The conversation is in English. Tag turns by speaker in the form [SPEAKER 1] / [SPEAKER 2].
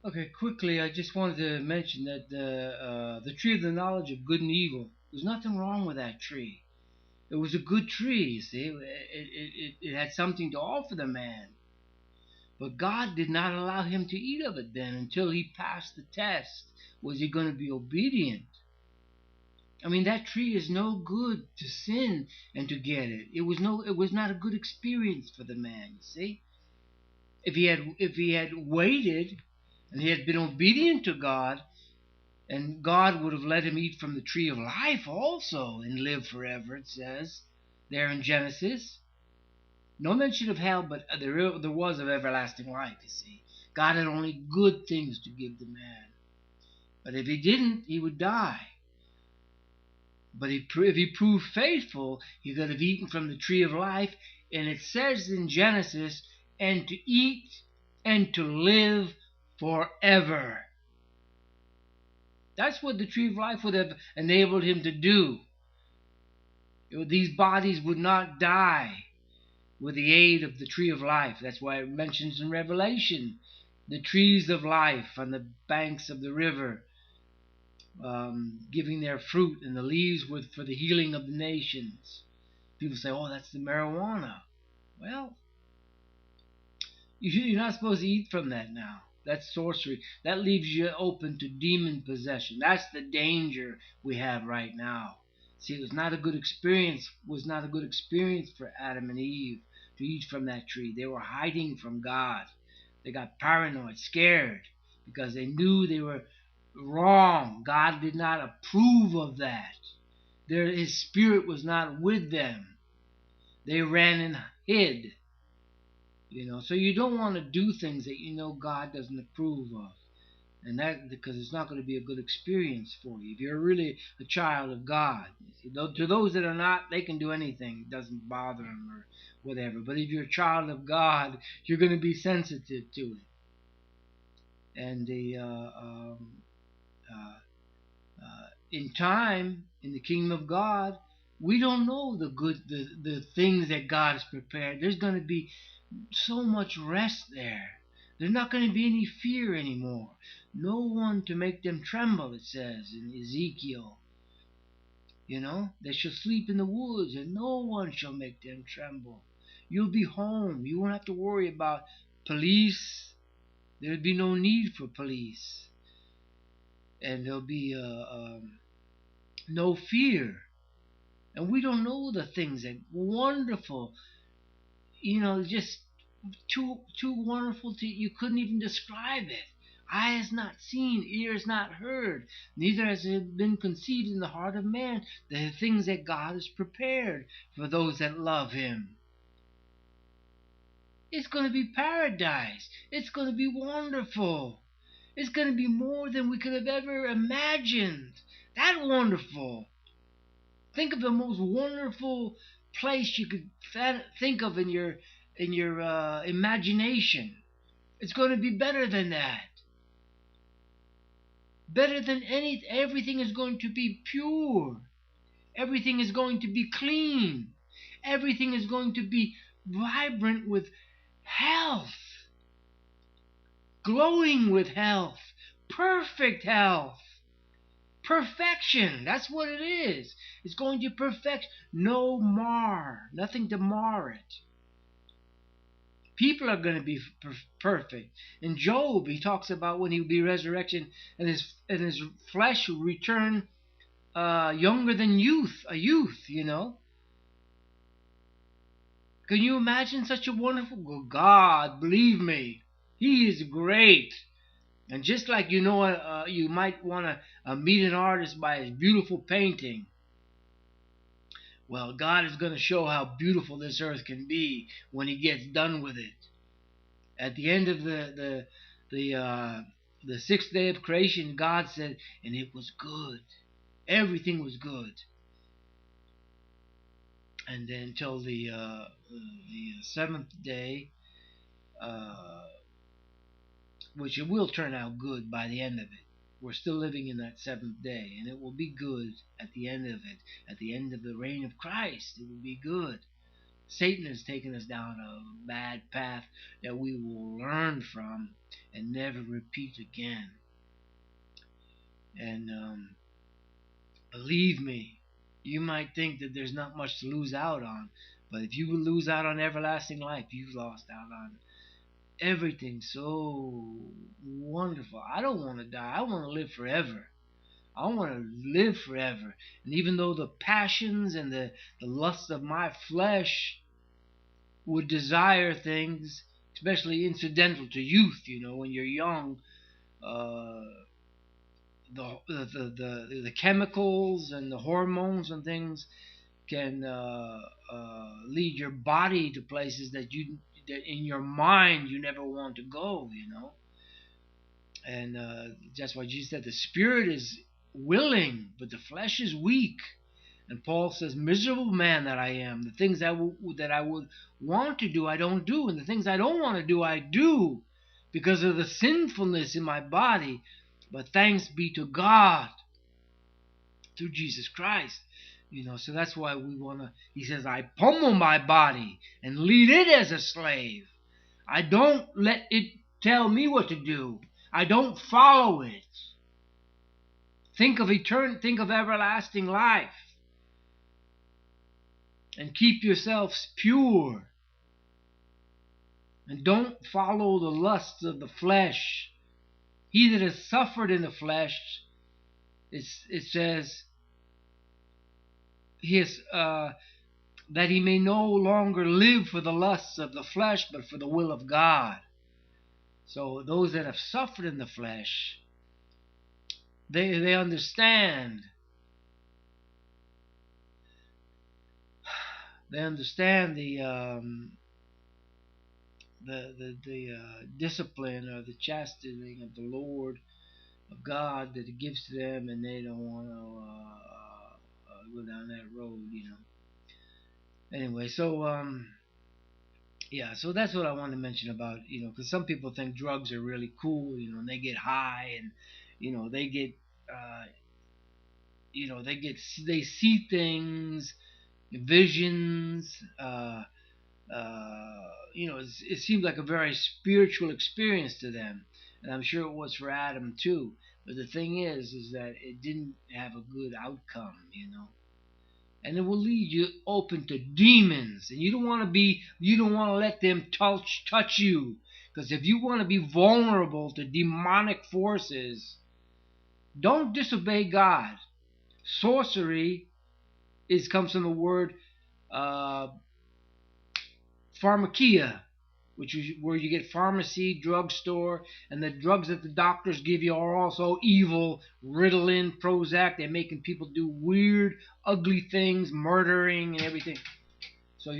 [SPEAKER 1] Okay, quickly, I just wanted to mention that the tree of the knowledge of good and evil. There's nothing wrong with that tree. It was a good tree. You see, it had something to offer the man. But God did not allow him to eat of it then until he passed the test. Was he going to be obedient? I mean, that tree is no good to sin and to get it. It was not a good experience for the man. You see, if he had waited and he had been obedient to God, and God would have let him eat from the tree of life also and live forever. It says there in Genesis. No mention of hell, but there was of everlasting life. You see, God had only good things to give the man. But if he didn't, he would die. But if he proved faithful, he could have eaten from the tree of life. And it says in Genesis, and to eat and to live forever. That's what the tree of life would have enabled him to do. These bodies would not die with the aid of the tree of life. That's why it mentions in Revelation the trees of life on the banks of the river, giving their fruit, and the leaves for the healing of the nations. People say, oh, that's the marijuana. Well, you're not supposed to eat from that now. That's sorcery. That leaves you open to demon possession. That's the danger we have right now. See, it was not a good experience. Was not a good experience for Adam and Eve to eat from that tree. They were hiding from God. They got paranoid, scared, because they knew they were wrong. God did not approve of that. His spirit was not with them. They ran and hid. So you don't want to do things that you know God doesn't approve of, and that because it's not going to be a good experience for you. If you're really a child of God, to those that are not, they can do anything; it doesn't bother them or whatever. But if you're a child of God, you're going to be sensitive to it. And in time in the kingdom of God, we don't know the things that God has prepared. There's going to be so much rest there. There's not going to be any fear anymore. No one to make them tremble, it says in Ezekiel. They shall sleep in the woods, and no one shall make them tremble. You'll be home. You won't have to worry about police. There'll be no need for police. And there'll be no fear. And we don't know the things that wonderful, just too wonderful to you couldn't even describe it. Eye has not seen, ear has not heard, neither has it been conceived in the heart of man the things that God has prepared for those that love him. It's going to be paradise. It's going to be wonderful. It's going to be more than we could have ever imagined. That wonderful. Think of the most wonderful place you could think of in your imagination. It's going to be better than that. Better than everything is going to be pure. Everything is going to be clean. Everything is going to be vibrant with health, glowing with health, perfect health. Perfection. That's what it is. It's going to perfect. No mar. Nothing to mar it. People are going to be perfect. In Job, he talks about when he will be resurrection and his flesh will return younger than youth, a youth. Can you imagine such a wonderful God? Believe me, He is great. And just like you might want to meet an artist by his beautiful painting. Well, God is going to show how beautiful this earth can be when He gets done with it. At the end of the sixth day of creation, God said, and it was good. Everything was good. And then until the seventh day, uh, which it will turn out good by the end of it. We're still living in that seventh day, and it will be good at the end of it. At the end of the reign of Christ, it will be good. Satan has taken us down a bad path that we will learn from and never repeat again. And believe me, you might think that there's not much to lose out on, but if you will lose out on everlasting life, you've lost out on everything so wonderful. I don't want to die. I want to live forever. I want to live forever. And even though the passions and the lusts of my flesh would desire things, especially incidental to youth, when you're young, uh, the chemicals and the hormones and things can lead your body to places that in your mind you never want to go. And that's why Jesus said the spirit is willing, but the flesh is weak. And Paul says, "Miserable man that I am! The things that I would want to do, I don't do, and the things I don't want to do, I do, because of the sinfulness in my body. But thanks be to God through Jesus Christ." So that's why we want to. He says, "I pummel my body and lead it as a slave. I don't let it tell me what to do. I don't follow it. Think of everlasting life. And keep yourselves pure. And don't follow the lusts of the flesh. He that has suffered in the flesh," it says, that he may no longer live for the lusts of the flesh, but for the will of God. So those that have suffered in the flesh, they understand. They understand the discipline or the chastening of the Lord, of God, that He gives to them, and they don't want to go down that road. Anyway, so yeah, so that's what I wanted to mention about, because some people think drugs are really cool, and they get high, and they get they see things, visions. It seemed like a very spiritual experience to them, and I'm sure it was for Adam too. But the thing is that it didn't have a good outcome. And it will lead you open to demons, and you don't want to let them touch you, because if you want to be vulnerable to demonic forces, don't disobey God. Sorcery comes from the word pharmakia, which is where you get pharmacy, drugstore, and the drugs that the doctors give you are also evil. Ritalin, Prozac, they're making people do weird, ugly things, murdering and everything. So